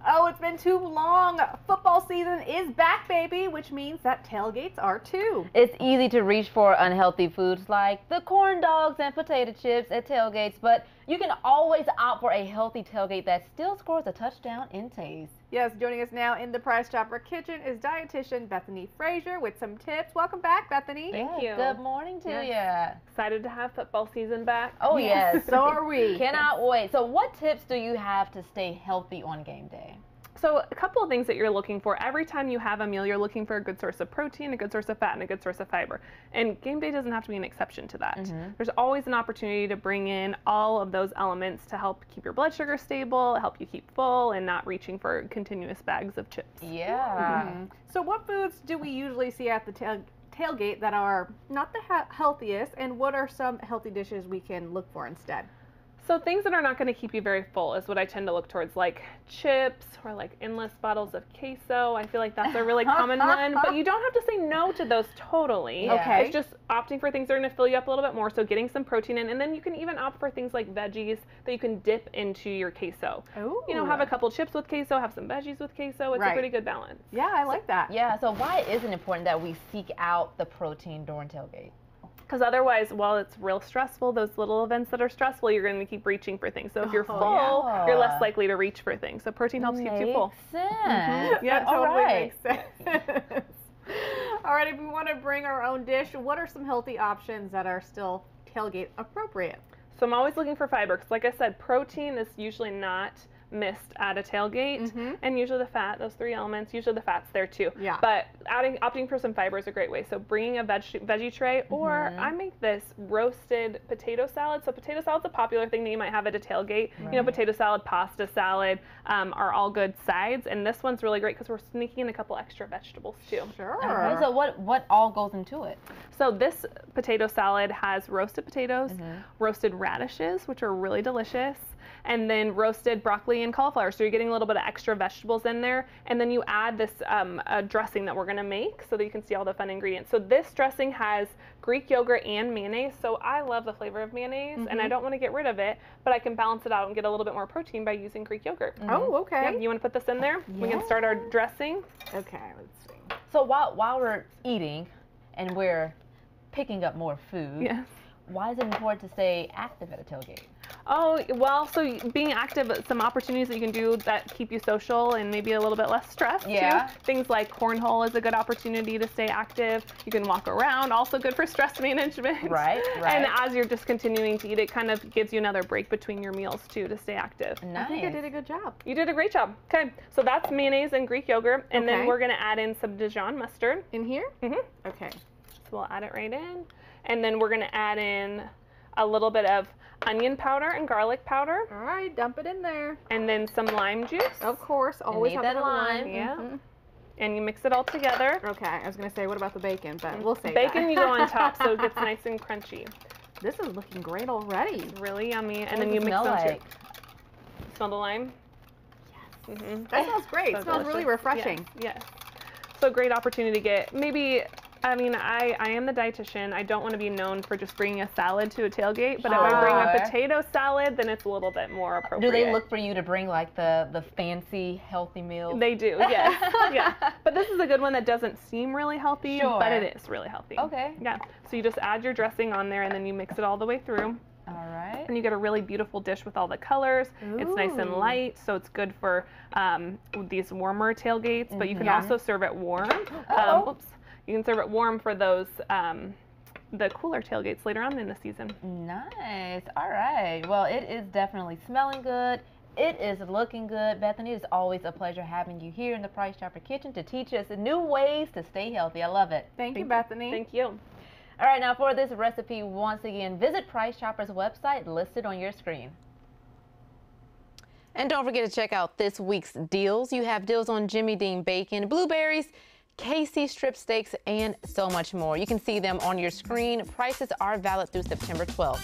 Oh, it's been too long. Football season is back, baby, which means that tailgates are too. It's easy to reach for unhealthy foods like the corn dogs and potato chips at tailgates, but you can always opt for a healthy tailgate that still scores a touchdown in taste. Yes, joining us now in the Price Chopper kitchen is dietitian Bethany Frazier with some tips. Welcome back, Bethany. Thank you. Good morning to you. Excited to have football season back. Oh, yes. So are we. Cannot wait. So what tips do you have to stay healthy on game day? So a couple of things that you're looking for. Every time you have a meal, you're looking for a good source of protein, a good source of fat, and a good source of fiber. And game day doesn't have to be an exception to that. There's always an opportunity to bring in all of those elements to help keep your blood sugar stable, help you keep full, and not reaching for continuous bags of chips. Yeah. So what foods do we usually see at the tailgate that are not the healthiest, and what are some healthy dishes we can look for instead? So things that are not going to keep you very full is what I tend to look towards, like chips or like endless bottles of queso. I feel like that's a really common one, but you don't have to say no to those totally. Yeah. Okay. It's just opting for things that are going to fill you up a little bit more, so getting some protein in, and then you can even opt for things like veggies that you can dip into your queso. Ooh. You know, have a couple chips with queso, have some veggies with queso. It's a pretty good balance. Yeah, I like that. Yeah, so why is it important that we seek out the protein during tailgate? Because otherwise, while it's real stressful, those little events that are stressful, you're going to keep reaching for things. So if you're full, you're less likely to reach for things. So protein helps keep you full. Makes sense. Yeah, All totally right. makes sense. All right, if we want to bring our own dish, what are some healthy options that are still tailgate appropriate? So I'm always looking for fiber, because like I said, protein is usually not missed at a tailgate, and usually the fat, those three elements, usually the fat's there too. Yeah. But opting for some fiber is a great way. So bringing a veggie tray, or I make this roasted potato salad. So potato salad's a popular thing that you might have at a tailgate. You know, potato salad, pasta salad are all good sides, and this one's really great because we're sneaking in a couple extra vegetables too. Sure. Okay, so what all goes into it? So this potato salad has roasted potatoes, roasted radishes, which are really delicious, and then roasted broccoli and cauliflower. So you're getting a little bit of extra vegetables in there. And then you add this dressing that we're gonna make so that you can see all the fun ingredients. So this dressing has Greek yogurt and mayonnaise. So I love the flavor of mayonnaise and I don't wanna get rid of it, but I can balance it out and get a little bit more protein by using Greek yogurt. Oh, okay. Yeah, you wanna put this in there? We can start our dressing. Okay, let's see. So while we're eating and we're picking up more food, why is it important to stay active at a tailgate? Oh, well, so being active, some opportunities that you can do that keep you social and maybe a little bit less stressed too. Things like cornhole is a good opportunity to stay active. You can walk around, also good for stress management. Right. And as you're just continuing to eat, it kind of gives you another break between your meals too to stay active. Nice. I think I did a good job. You did a great job. Okay, so that's mayonnaise and Greek yogurt, and then we're gonna add in some Dijon mustard. In here? Okay. So we'll add it right in. And then we're gonna add in a little bit of onion powder and garlic powder. All right, dump it in there. And then some lime juice. Of course, always have that that lime. Yeah. And you mix it all together. Okay, I was gonna say, what about the bacon? But we'll save Bacon that. you go on top so it gets nice and crunchy. This is looking great already. It's really yummy. And What then does you it mix smell them like? too. Smell the lime? That smells great. So It smells really delicious. refreshing. Yes. So great opportunity to get maybe. I mean, I am the dietitian. I don't want to be known for just bringing a salad to a tailgate, but if I bring a potato salad, then it's a little bit more appropriate. Do they look for you to bring like the fancy healthy meals? They do, yes. Yeah. But this is a good one that doesn't seem really healthy, but it is really healthy. Okay. Yeah. So you just add your dressing on there and then you mix it all the way through. All right. And you get a really beautiful dish with all the colors. It's nice and light, so it's good for these warmer tailgates, but you can also serve it warm. Oops. You can serve it warm for those the cooler tailgates later on in the season. Nice. All right. Well, it is definitely smelling good. It is looking good. Bethany, it's always a pleasure having you here in the Price Chopper Kitchen to teach us new ways to stay healthy. I love it. Thank you, Bethany. Thank you. All right, now for this recipe, once again, visit Price Chopper's website listed on your screen. And don't forget to check out this week's deals. You have deals on Jimmy Dean bacon, blueberries, KC strip steaks, and so much more. You can see them on your screen. Prices are valid through September 12th.